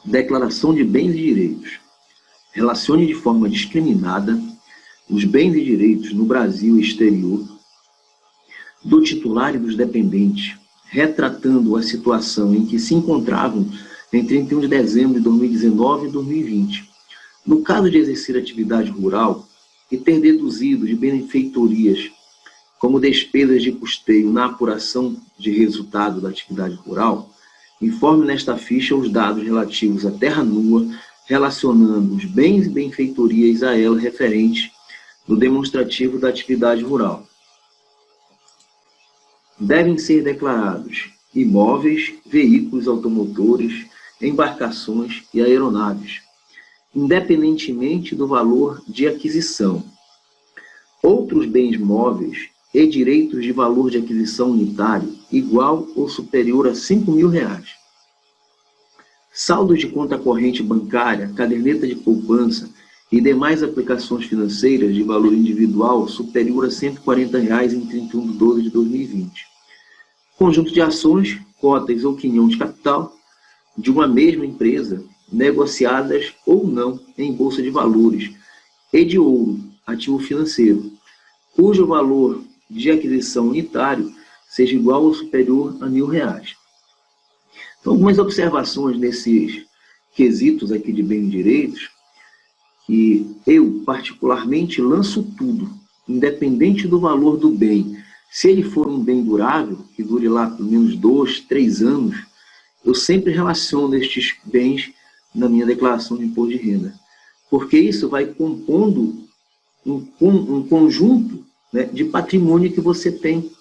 declaração de bens e direitos. Relacione de forma discriminada os bens e direitos no Brasil e exterior do titular e dos dependentes, retratando a situação em que se encontravam em 31 de dezembro de 2019 e 2020. No caso de exercer atividade rural e ter deduzido de benfeitorias como despesas de custeio na apuração de resultado da atividade rural, informe nesta ficha os dados relativos à terra nua, relacionando os bens e benfeitorias a ela referentes no demonstrativo da atividade rural. Devem ser declarados imóveis, veículos automotores, embarcações e aeronaves, independentemente do valor de aquisição. Outros bens móveis e direitos de valor de aquisição unitário igual ou superior a R$ 5.000. Saldos de conta corrente bancária, caderneta de poupança e demais aplicações financeiras de valor individual superior a R$ 140 em 31 de 12 de 2020. Conjunto de ações, cotas ou quinhão de capital de uma mesma empresa, negociadas ou não em bolsa de valores, e de ouro, ativo financeiro, cujo valor de aquisição unitário seja igual ou superior a R$ 1.000. Então, algumas observações nesses quesitos aqui de bens e direitos, que eu particularmente lanço tudo, independente do valor do bem. Se ele for um bem durável, que dure lá pelo menos 2, 3 anos, eu sempre relaciono estes bens na minha declaração de imposto de renda. Porque isso vai compondo um conjunto, né, de patrimônio que você tem.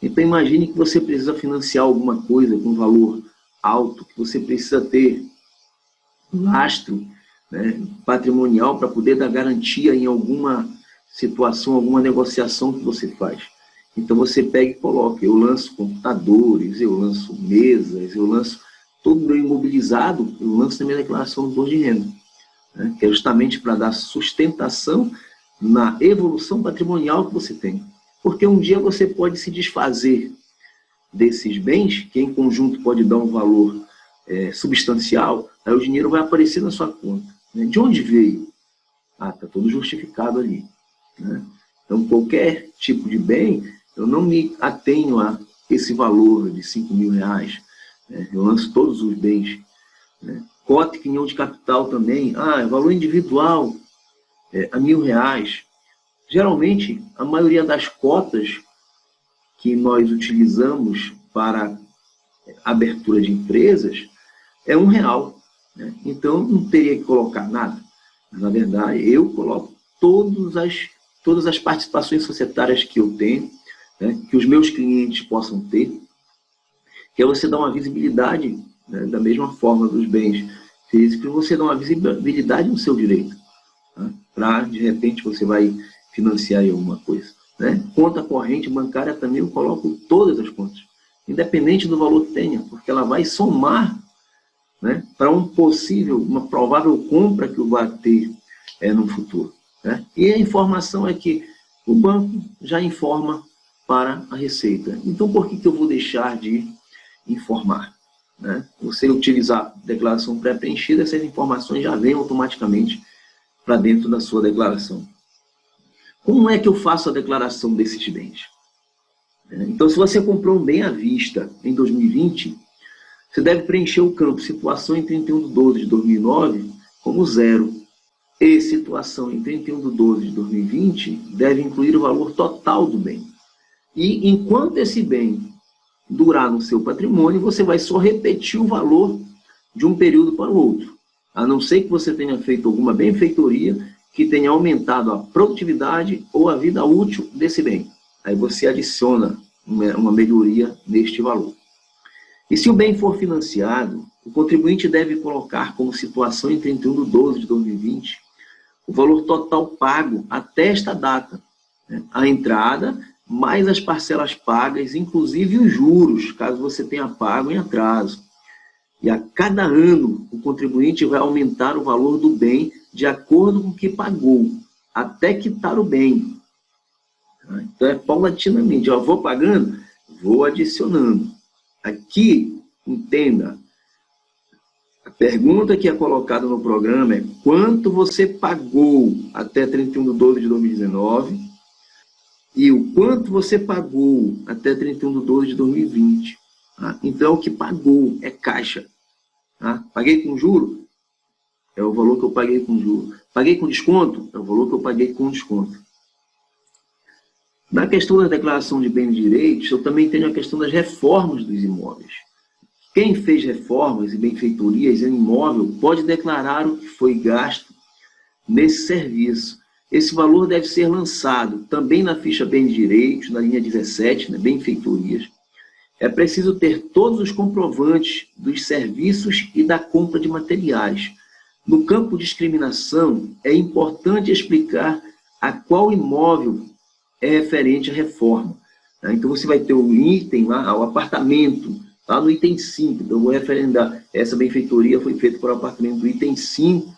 Então imagine que você precisa financiar alguma coisa com valor alto, que você precisa ter lastro, né, patrimonial para poder dar garantia em alguma situação, alguma negociação que você faz. Então você pega e coloca, eu lanço computadores, eu lanço mesas, eu lanço todo o meu imobilizado, eu lanço na minha declaração do imposto de renda, né, que é justamente para dar sustentação na evolução patrimonial que você tem. Porque um dia você pode se desfazer desses bens, que em conjunto pode dar um valor substancial, aí o dinheiro vai aparecer na sua conta. Né? De onde veio? Ah, está tudo justificado ali. Né? Então, qualquer tipo de bem, eu não me atenho a esse valor de R$ 5.000. Né? Eu lanço todos os bens. Né? Cota e quinhão de capital também. Ah, valor individual, a R$ 1.000. Geralmente, a maioria das cotas que nós utilizamos para abertura de empresas é R$ 1. Né? Então, não teria que colocar nada. Mas, na verdade, eu coloco todas as participações societárias que eu tenho, né, que os meus clientes possam ter, que é você dar uma visibilidade, né, da mesma forma dos bens físicos, você dá uma visibilidade no seu direito. Tá? Para, de repente, você vai financiar aí alguma coisa. Né? Conta corrente bancária também eu coloco todas as contas, independente do valor que tenha, porque ela vai somar, né, para uma provável compra que eu vou ter no futuro. Né? E a informação é que o banco já informa para a Receita. Então, por que eu vou deixar de informar? Né? Você utilizar declaração pré-preenchida, essas informações já vêm automaticamente para dentro da sua declaração. Como é que eu faço a declaração desses bens? Então, se você comprou um bem à vista em 2020, você deve preencher o campo situação em 31 de 12 de 2009 como 0. E situação em 31 de 12 de 2020 deve incluir o valor total do bem. E enquanto esse bem durar no seu patrimônio, você vai só repetir o valor de um período para o outro. A não ser que você tenha feito alguma benfeitoria que tenha aumentado a produtividade ou a vida útil desse bem. Aí você adiciona uma melhoria neste valor. E se o bem for financiado, o contribuinte deve colocar como situação em 31 de 12 de 2020 o valor total pago até esta data. Né? A entrada, mais as parcelas pagas, inclusive os juros, caso você tenha pago em atraso. E a cada ano, o contribuinte vai aumentar o valor do bem de acordo com o que pagou, até quitar o bem. Então, é paulatinamente. Eu vou pagando, vou adicionando. Aqui, entenda, Pergunta que é colocada no programa é quanto você pagou até 31/12/2019 e o quanto você pagou até 31/12/2020. Tá? Então, o que pagou é caixa. Tá? Paguei com juro? É o valor que eu paguei com juro. Paguei com desconto? É o valor que eu paguei com desconto. Na questão da declaração de bens e direitos, eu também tenho a questão das reformas dos imóveis. Quem fez reformas e benfeitorias em imóvel pode declarar o que foi gasto nesse serviço. Esse valor deve ser lançado também na ficha bens e direitos, na linha 17, né, benfeitorias. É preciso ter todos os comprovantes dos serviços e da compra de materiais. No campo de discriminação, é importante explicar a qual imóvel é referente à reforma. Tá? Então, você vai ter o item lá, o apartamento, lá no item 5. Então, eu vou referendar. Essa benfeitoria foi feita para o apartamento do item 5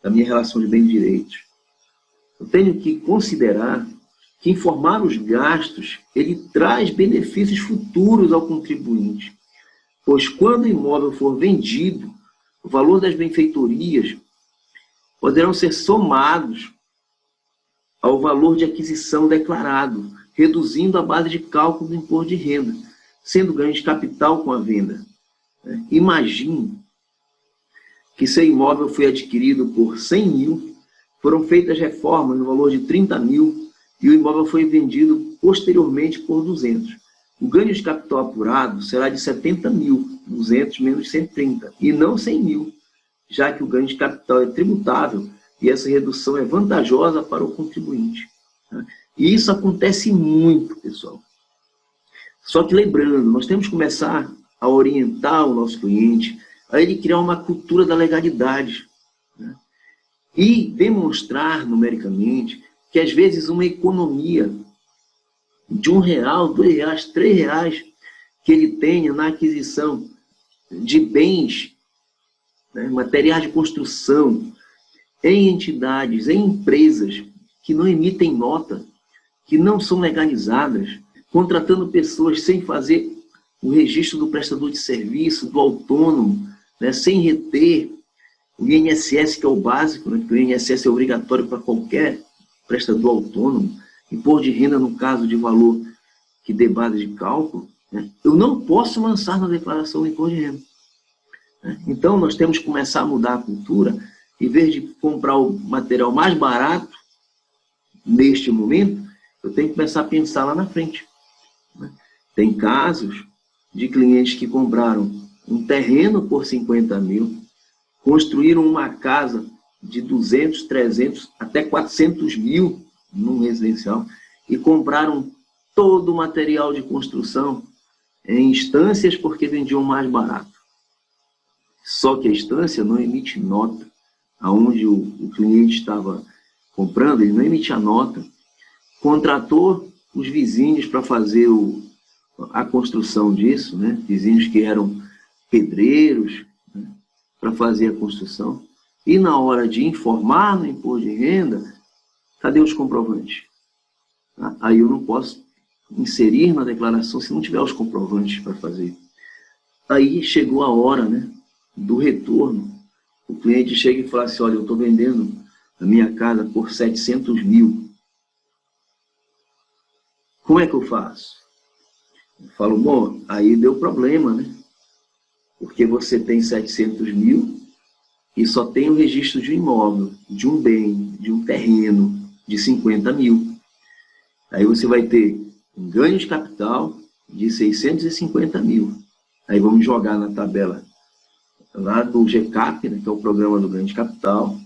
da minha relação de bens e direitos. Eu tenho que considerar que informar os gastos, ele traz benefícios futuros ao contribuinte. Pois, quando o imóvel for vendido, o valor das benfeitorias poderão ser somados ao valor de aquisição declarado, reduzindo a base de cálculo do imposto de renda, sendo ganho de capital com a venda. Imagine que seu imóvel foi adquirido por 100 mil, foram feitas reformas no valor de 30 mil e o imóvel foi vendido posteriormente por 200. O ganho de capital apurado será de 70 mil, 200 menos 130, e não 100 mil, já que o ganho de capital é tributável e essa redução é vantajosa para o contribuinte. E isso acontece muito, pessoal. Só que lembrando, nós temos que começar a orientar o nosso cliente a ele criar uma cultura da legalidade, né? E demonstrar numericamente que às vezes uma economia de R$1, R$2, R$3 que ele tenha na aquisição de bens, né, materiais de construção, em entidades, em empresas que não emitem nota, que não são legalizadas, contratando pessoas sem fazer o registro do prestador de serviço, do autônomo, né, sem reter o INSS, que é o básico, né, porque o INSS é obrigatório para qualquer prestador autônomo, imposto de renda no caso de valor que dê base de cálculo, né, eu não posso lançar na declaração do imposto de renda. Então, nós temos que começar a mudar a cultura. Em vez de comprar o material mais barato, neste momento, eu tenho que começar a pensar lá na frente. Tem casos de clientes que compraram um terreno por 50 mil, construíram uma casa de 200, 300, até 400 mil num residencial e compraram todo o material de construção em instâncias porque vendiam mais barato. Só que a instância não emite nota. Aonde o cliente estava comprando, ele não emitia nota, contratou os vizinhos para fazer a construção disso, né? Vizinhos que eram pedreiros, né? Para fazer a construção, e na hora de informar no imposto de renda, cadê os comprovantes? Aí eu não posso inserir na declaração se não tiver os comprovantes para fazer. Aí chegou a hora, né, do retorno. O cliente chega e fala assim, olha, eu estou vendendo a minha casa por 700 mil. Como é que eu faço? Eu falo, bom, aí deu problema, né? Porque você tem 700 mil e só tem o registro de um imóvel, de um bem, de um terreno, de 50 mil. Aí você vai ter um ganho de capital de 650 mil. Aí vamos jogar na tabela lá do GCAP, né, que é o programa do ganho de capital,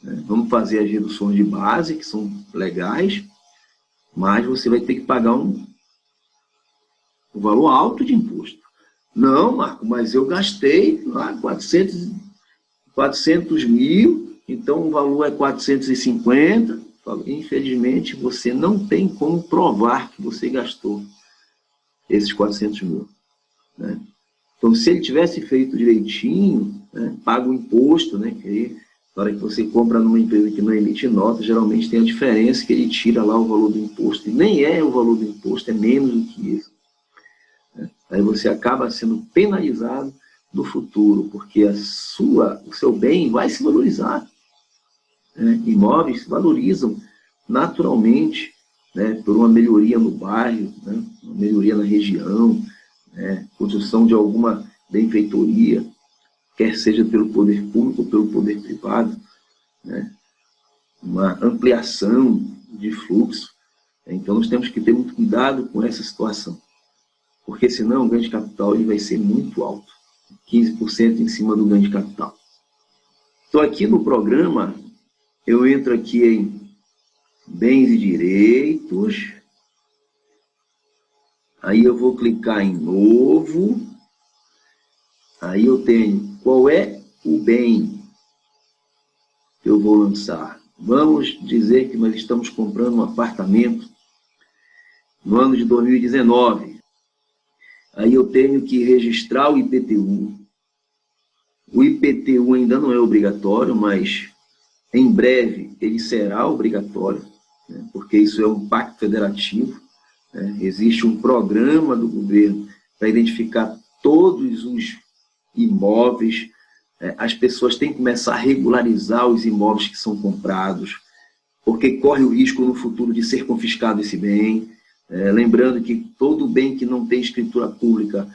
né? Vamos fazer as reduções de base, que são legais, mas você vai ter que pagar um valor alto de imposto. Não, Marco, mas eu gastei lá 400 mil, então o valor é 450. Infelizmente, você não tem como provar que você gastou esses 400 mil, né? Então, se ele tivesse feito direitinho, né, paga o imposto, né, que na hora que você compra numa empresa que não emite nota, geralmente tem a diferença que ele tira lá o valor do imposto, e nem é o valor do imposto, é menos do que isso. Né? Aí você acaba sendo penalizado do futuro, porque o seu bem vai se valorizar. Né? Imóveis se valorizam naturalmente, né, por uma melhoria no bairro, né, uma melhoria na região, né, construção de alguma benfeitoria, quer seja pelo poder público ou pelo poder privado, né, uma ampliação de fluxo. Então, nós temos que ter muito cuidado com essa situação, porque senão o ganho de capital ele vai ser muito alto, 15% em cima do ganho de capital. Então, aqui no programa, eu entro aqui em bens e direitos, aí eu vou clicar em novo, aí eu tenho qual é o bem que eu vou lançar. Vamos dizer que nós estamos comprando um apartamento no ano de 2019. Aí eu tenho que registrar o IPTU. O IPTU ainda não é obrigatório, mas em breve ele será obrigatório, né, porque isso é um pacto federativo. Né, existe um programa do governo para identificar todos os imóveis. As pessoas têm que começar a regularizar os imóveis que são comprados, porque corre o risco no futuro de ser confiscado esse bem. Lembrando que todo bem que não tem escritura pública,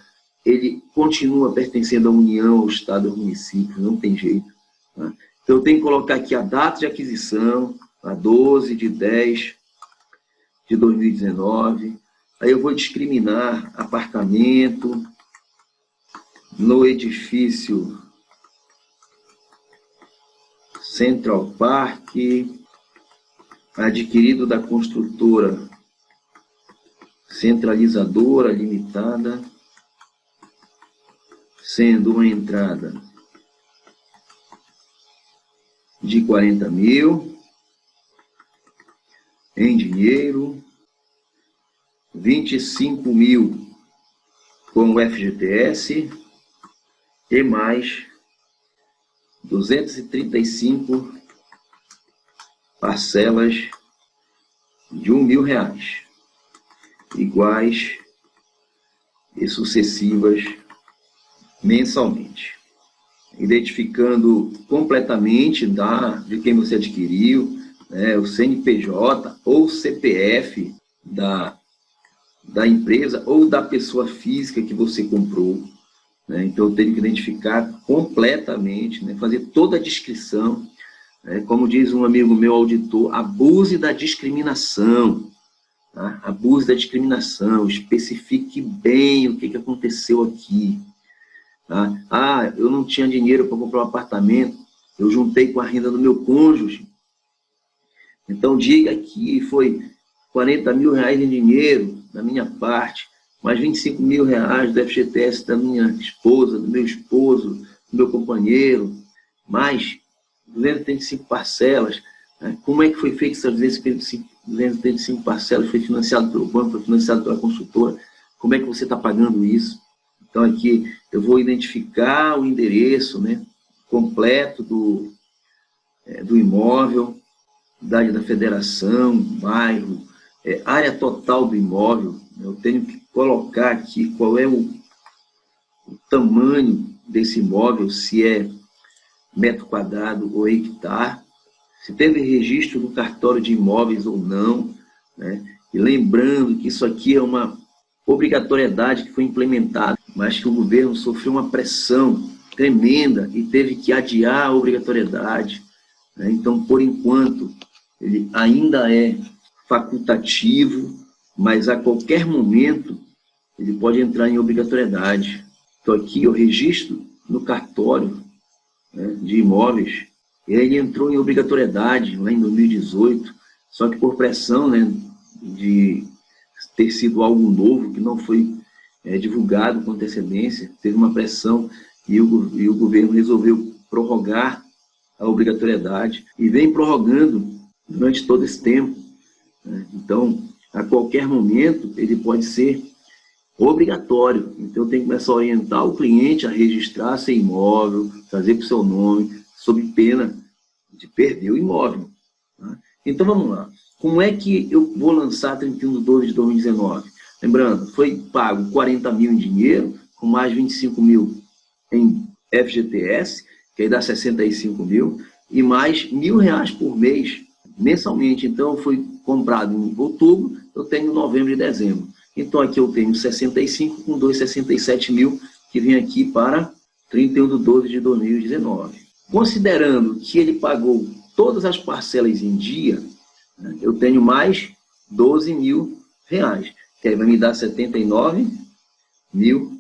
ele continua pertencendo à União, ao Estado, ao município, não tem jeito. Tá? Então, eu tenho que colocar aqui a data de aquisição, a 12/10/2019. Aí eu vou discriminar apartamento no edifício Central Park, adquirido da construtora Centralizadora Limitada, sendo uma entrada de 40 mil em dinheiro, 25 mil com o FGTS e mais 235 parcelas de R$1.000, iguais e sucessivas mensalmente, identificando completamente de quem você adquiriu, né, o CNPJ ou CPF da empresa ou da pessoa física que você comprou. Né? Então, eu tenho que identificar completamente, né, fazer toda a descrição. Como diz um amigo meu, auditor, abuse da discriminação. Tá? Abuse da discriminação, especifique bem o que aconteceu aqui. Tá? Ah, eu não tinha dinheiro para comprar um apartamento, eu juntei com a renda do meu cônjuge. Então, diga que foi R$40.000 em dinheiro da minha parte, mais R$25.000 do FGTS da minha esposa, do meu esposo, do meu companheiro, mais 235 parcelas. Né? Como é que foi feito essas 235 parcelas? Foi financiado pelo banco, foi financiado pela construtora? Como é que você está pagando isso? Então, aqui eu vou identificar o endereço, né, completo do imóvel, idade da federação, bairro, área total do imóvel. Eu tenho que colocar aqui qual é o tamanho desse imóvel, se é metro quadrado ou hectare, se teve registro no cartório de imóveis ou não, né? E lembrando que isso aqui é uma obrigatoriedade que foi implementada, mas que o governo sofreu uma pressão tremenda e teve que adiar a obrigatoriedade. Né? Então, por enquanto, ele ainda é facultativo, mas a qualquer momento ele pode entrar em obrigatoriedade. Então, aqui eu registro no cartório, né, de imóveis, e aí ele entrou em obrigatoriedade lá em 2018, só que por pressão, né, de ter sido algo novo, que não foi divulgado com antecedência, teve uma pressão e o governo resolveu prorrogar a obrigatoriedade e vem prorrogando durante todo esse tempo. Né? Então, a qualquer momento, ele pode ser obrigatório. Então, tem que começar a orientar o cliente a registrar seu imóvel, fazer com o seu nome, sob pena de perder o imóvel. Tá? Então, vamos lá. Como é que eu vou lançar 31/12/2019? Lembrando, foi pago 40 mil em dinheiro, com mais 25 mil em FGTS, que aí dá 65 mil, e mais R$1.000 por mês, mensalmente. Então, foi comprado em outubro, eu tenho novembro e dezembro. Então, aqui eu tenho 65 com 267 mil, que vem aqui para 31/12/2019. Considerando que ele pagou todas as parcelas em dia, né, eu tenho mais R$12.000, que aí vai me dar R$79.000.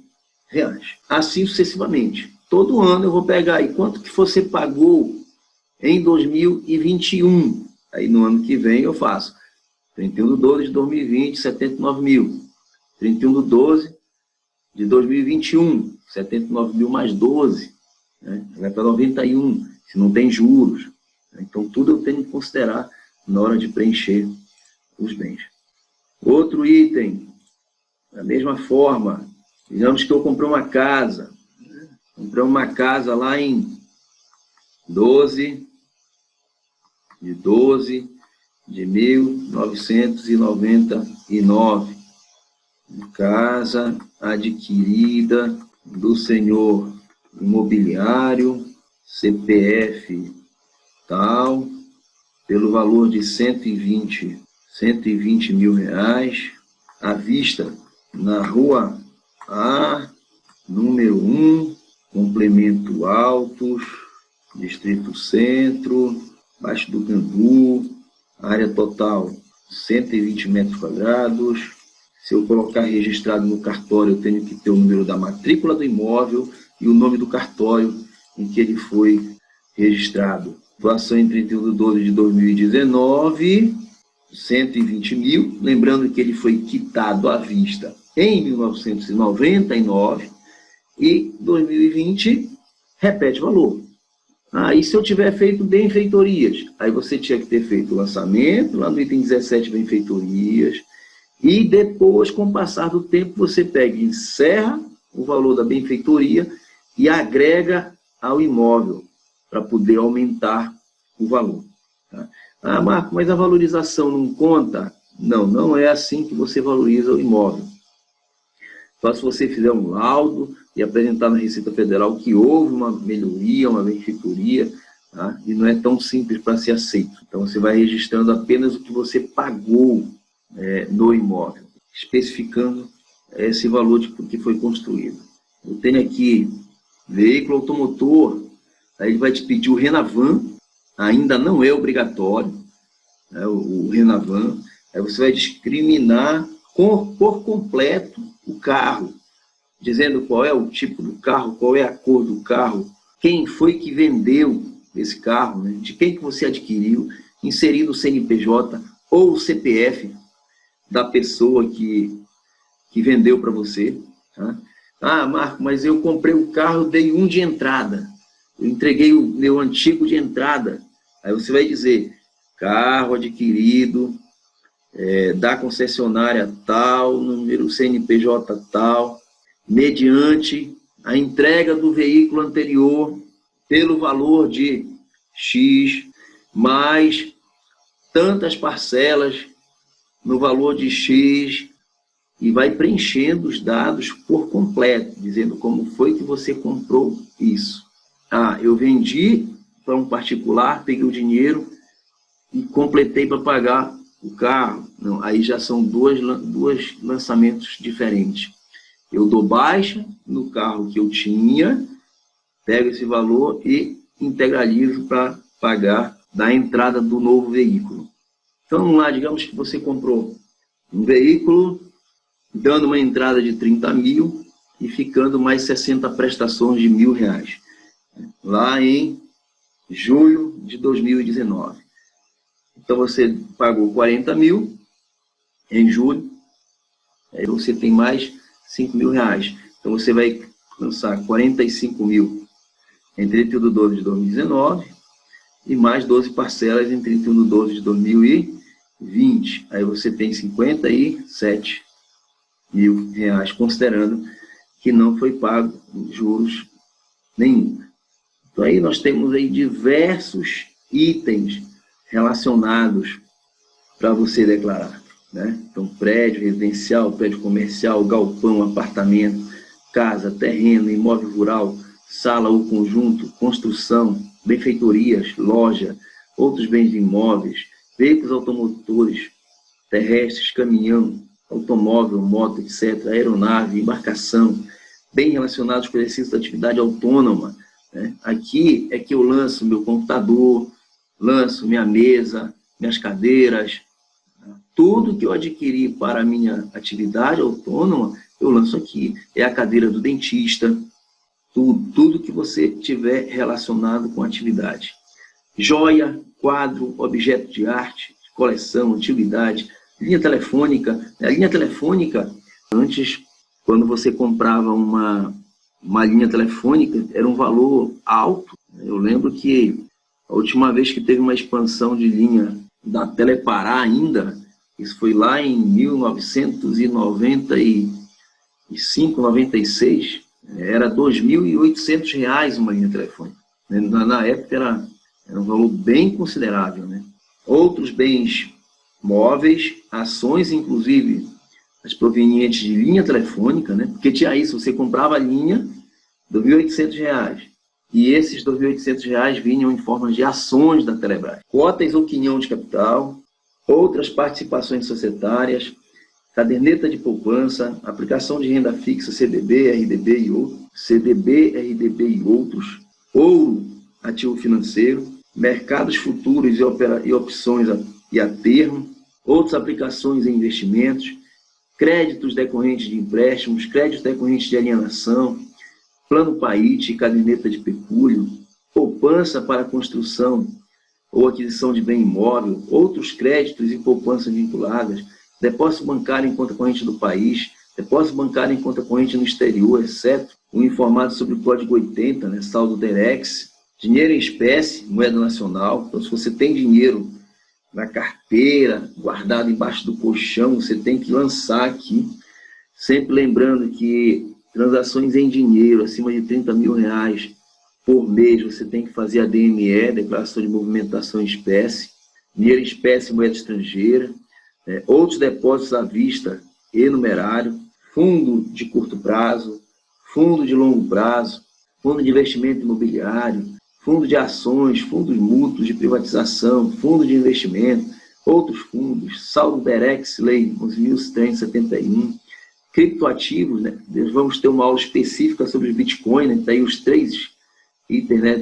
Assim sucessivamente. Todo ano eu vou pegar aí quanto que você pagou em 2021. Aí no ano que vem eu faço 31/12/2020, 79 mil. 31/12/2021, 79 mil mais 12. Né? Vai para 91, se não tem juros. Então tudo eu tenho que considerar na hora de preencher os bens. Outro item, da mesma forma, digamos que eu comprei uma casa. Comprei uma casa lá em 12/12/1999. Casa adquirida do senhor imobiliário, CPF tal, pelo valor de 120 mil reais, à vista, na rua A, número 1, complemento Altos, Distrito Centro, Baixo do Cambu, área total 120 metros quadrados. Se eu colocar registrado no cartório, eu tenho que ter o número da matrícula do imóvel e o nome do cartório em que ele foi registrado. Doação em 31/12/2019, 120 mil. Lembrando que ele foi quitado à vista em 1999 e 2020 repete valor. Aí se eu tiver feito benfeitorias, aí você tinha que ter feito o lançamento, lá no item 17 benfeitorias, e depois, com o passar do tempo, você pega e encerra o valor da benfeitoria e agrega ao imóvel, para poder aumentar o valor. Tá? Ah, Marco, mas a valorização não conta? Não, não é assim que você valoriza o imóvel. Só se você fizer um laudo e apresentar na Receita Federal que houve uma melhoria, uma benfeitoria, tá? E não é tão simples para ser aceito. Então, você vai registrando apenas o que você pagou no imóvel, especificando esse valor que foi construído. Eu tenho aqui veículo automotor, aí ele vai te pedir o Renavan, ainda não é obrigatório, né, o Renavan. Aí você vai discriminar por completo o carro, dizendo qual é o tipo do carro, qual é a cor do carro, quem foi que vendeu esse carro, né? De quem que você adquiriu, inserindo o CNPJ ou o CPF da pessoa que vendeu para você. Tá? Ah, Marco, mas eu comprei o carro, dei um de entrada, eu entreguei o meu antigo de entrada. Aí você vai dizer, carro adquirido da concessionária tal, número CNPJ tal, mediante a entrega do veículo anterior pelo valor de X, mais tantas parcelas no valor de X, e vai preenchendo os dados por completo, dizendo como foi que você comprou isso. Ah, eu vendi para um particular, peguei o dinheiro e completei para pagar o carro. Não, aí já são dois lançamentos diferentes. Eu dou baixa no carro que eu tinha, pego esse valor e integralizo para pagar da entrada do novo veículo. Então, vamos lá, digamos que você comprou um veículo dando uma entrada de 30 mil e ficando mais 60 prestações de R$1.000, lá em julho de 2019. Então, você pagou 40 mil em julho, aí você tem mais R$5.000. Então, você vai lançar 45 mil em 31/12/2019 e mais 12 parcelas em 31/12/2020. Aí você tem R$57.000, considerando que não foi pago juros nenhum. Então, aí nós temos aí diversos itens relacionados para você declarar, né? Então, prédio residencial, prédio comercial, galpão, apartamento, casa, terreno, imóvel rural, sala ou conjunto, construção, benfeitorias, loja, outros bens de imóveis, veículos automotores, terrestres, caminhão, automóvel, moto, etc., aeronave, embarcação, bem relacionados com o exercício da atividade autônoma, né? Aqui é que eu lanço meu computador, lanço minha mesa, minhas cadeiras, tudo que eu adquiri para a minha atividade autônoma, eu lanço aqui. É a cadeira do dentista, tudo que você tiver relacionado com a atividade. Joia, quadro, objeto de arte, coleção, antiguidade, linha telefônica. A linha telefônica, antes, quando você comprava uma linha telefônica, era um valor alto. Eu lembro que a última vez que teve uma expansão de linha da Telepará ainda, isso foi lá em 1995, 96, era R$ 2.800 uma linha telefônica. Na época era um valor bem considerável, né? Outros bens móveis, ações, inclusive as provenientes de linha telefônica, né? Porque tinha isso, você comprava a linha, R$ 2.800. E esses R$ 2.800 vinham em forma de ações da Telebrás. Cotas ou quinhão de capital, outras participações societárias, caderneta de poupança, aplicação de renda fixa, CDB, RDB e outros, ouro, ativo financeiro, mercados futuros e opções e a termo, outras aplicações e investimentos, créditos decorrentes de empréstimos, créditos decorrentes de alienação, plano PAIT, caderneta de pecúlio, poupança para construção ou aquisição de bem imóvel, outros créditos e poupanças vinculadas, depósito bancário em conta corrente do país, depósito bancário em conta corrente no exterior, exceto o informado sobre o código 80, né, saldo DEREX, dinheiro em espécie, moeda nacional. Então, se você tem dinheiro na carteira, guardado embaixo do colchão, você tem que lançar aqui, sempre lembrando que transações em dinheiro acima de R$ 30.000 por mês, você tem que fazer a DME, Declaração de Movimentação em Espécie, dinheiro em espécie, moeda estrangeira, outros depósitos à vista e numerário, fundo de curto prazo, fundo de longo prazo, fundo de investimento imobiliário, fundo de ações, fundos mútuos de privatização, fundo de investimento, outros fundos, saldo DEREX, Lei 11.171, criptoativos, né? Vamos ter uma aula específica sobre Bitcoin, né? Daí os 3 itens, né,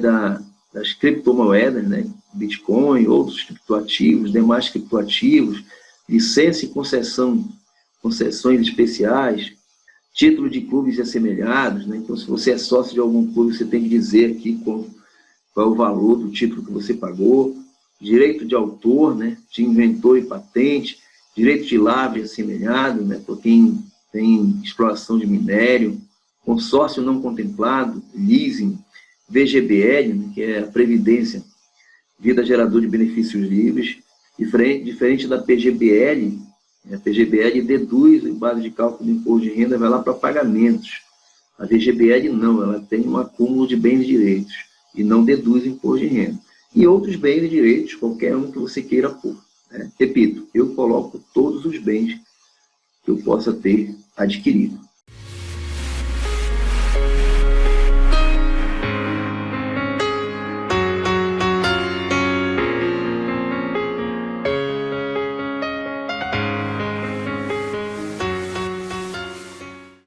das criptomoedas, né? Bitcoin, outros criptoativos, demais criptoativos, licença e concessões especiais, título de clubes assemelhados, né? Então, se você é sócio de algum clube, você tem que dizer aqui qual é o valor do título que você pagou, direito de autor, né? De inventor e patente, direito de lavra e assemelhado, né? Por quem tem exploração de minério, consórcio não contemplado, leasing, VGBL, né, que é a Previdência, Vida Gerador de Benefícios Livres, diferente da PGBL. A PGBL deduz em base de cálculo do imposto de renda, vai lá para pagamentos. A VGBL não, ela tem um acúmulo de bens e direitos e não deduz imposto de renda. E outros bens e direitos, qualquer um que você queira pôr, né? Repito, eu coloco todos os bens que eu possa ter adquirido.